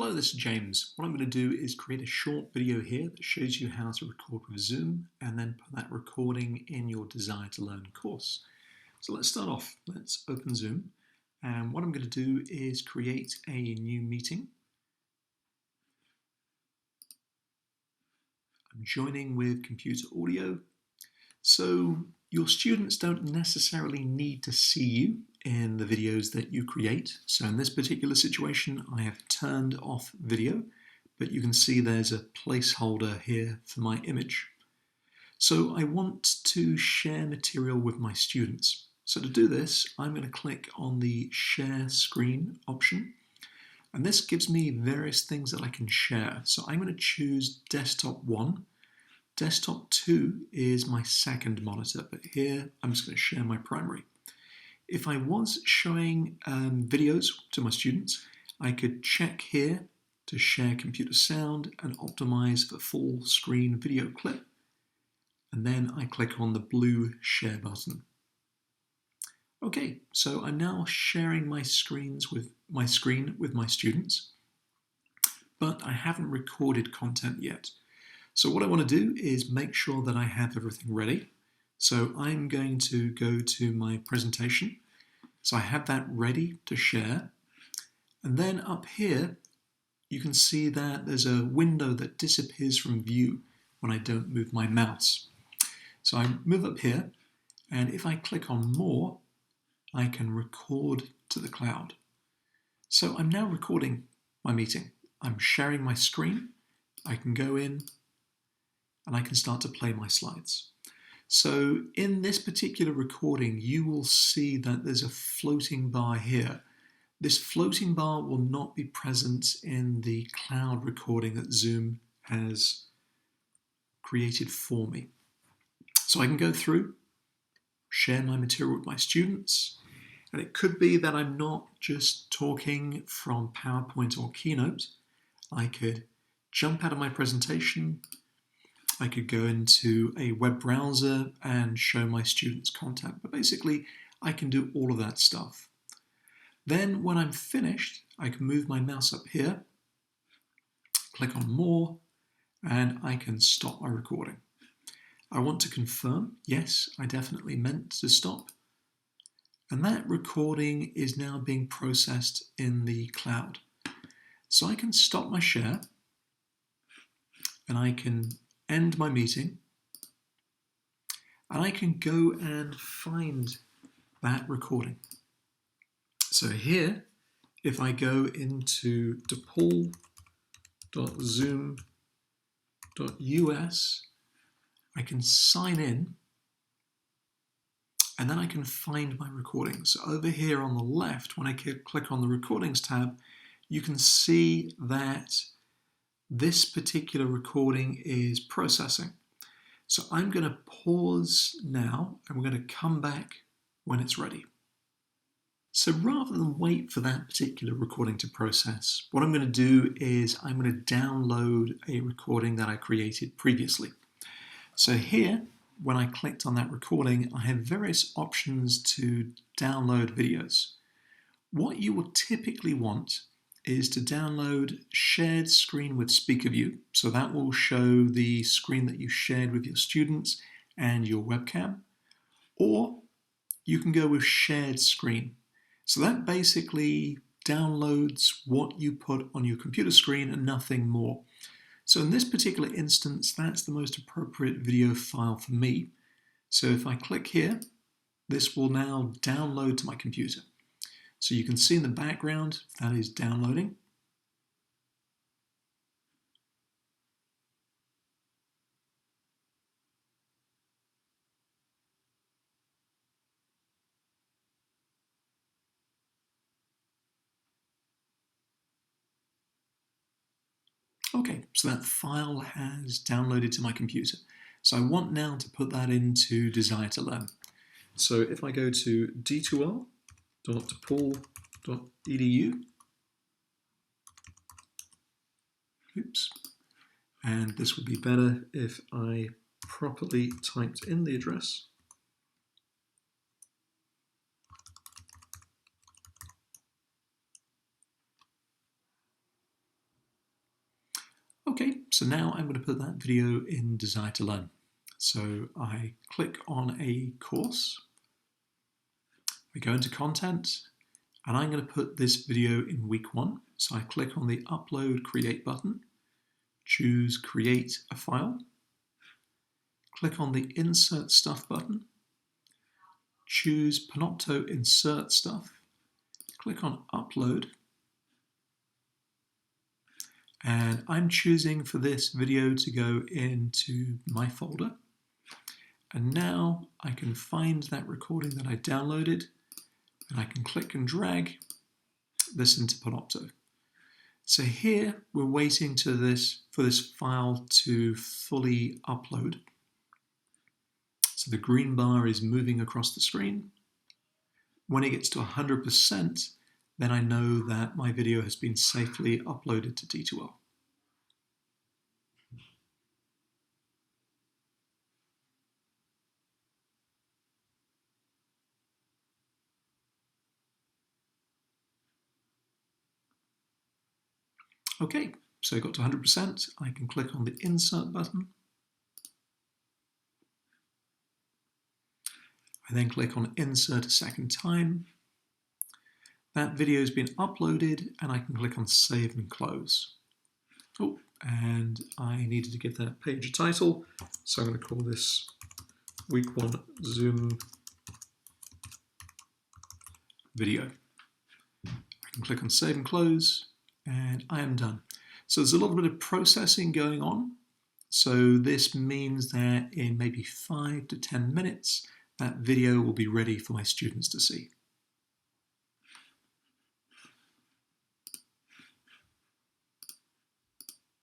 Hello, this is James. What I'm going to do is create a short video here that shows you how to record with Zoom and then put that recording in your Desire to Learn course. So let's start off. Let's open Zoom, and what I'm going to do is create a new meeting. I'm joining with computer audio. So your students don't necessarily need to see you in the videos that you create. So in this particular situation, I have turned off video, but you can see there's a placeholder here for my image. So I want to share material with my students. So to do this, I'm going to click on the Share Screen option. And this gives me various things that I can share. So I'm going to choose Desktop 1. Desktop 2 is my second monitor, but here I'm just going to share my primary. If I was showing videos to my students, I could check here to share computer sound and optimize for full screen video clip. And then I click on the blue share button. Okay, so I'm now sharing my screen with my students, but I haven't recorded content yet. So what I want to do is make sure that I have everything ready. So I'm going to go to my presentation. So I have that ready to share. And then up here, you can see that there's a window that disappears from view when I don't move my mouse. So I move up here, and if I click on More, I can record to the cloud. So I'm now recording my meeting. I'm sharing my screen. I can go in and I can start to play my slides. So in this particular recording, you will see that there's a floating bar here. This floating bar will not be present in the cloud recording that Zoom has created for me. So I can go through, share my material with my students, and it could be that I'm not just talking from PowerPoint or Keynote. I could jump out of my presentation. I could go into a web browser and show my students content, but basically I can do all of that stuff. Then when I'm finished, I can move my mouse up here, click on More, and I can stop my recording. I want to confirm, yes, I definitely meant to stop. And that recording is now being processed in the cloud. So I can stop my share, and I can end my meeting, and I can go and find that recording. So here, if I go into DePaul.zoom.us, I can sign in, and then I can find my recording. So over here on the left, when I click on the Recordings tab, you can see that this particular recording is processing. So I'm going to pause now, and we're going to come back when it's ready. So rather than wait for that particular recording to process, what I'm going to do is I'm going to download a recording that I created previously. So here, when I clicked on that recording, I have various options to download videos. What you will typically want is to download shared screen with speaker view. So that will show the screen that you shared with your students and your webcam. Or you can go with shared screen. So that basically downloads what you put on your computer screen and nothing more. So in this particular instance, that's the most appropriate video file for me. So if I click here, this will now download to my computer. So you can see in the background that is downloading. Okay, so that file has downloaded to my computer. So I want now to put that into Desire to Learn. So if I go to d2l.depaul.edu, oops, and this would be better if I properly typed in the address. Okay, so now I'm going to put that video in Desire to Learn. So I click on a course, we go into content, and I'm going to put this video in week 1. So I click on the Upload Create button, choose Create a File, click on the Insert Stuff button, choose Panopto Insert Stuff, click on Upload, and I'm choosing for this video to go into my folder. And now I can find that recording that I downloaded, and I can click and drag this into Panopto. So here we're waiting for this file to fully upload. So the green bar is moving across the screen. When it gets to 100%, then I know that my video has been safely uploaded to D2L. Okay, so I got to 100%. I can click on the Insert button. I then click on Insert a second time. That video has been uploaded, and I can click on Save and Close. Oh, and I needed to give that page a title, so I'm going to call this Week 1 Zoom Video. I can click on Save and Close, and I am done. So there's a little bit of processing going on. So this means that in maybe 5 to 10 minutes, that video will be ready for my students to see.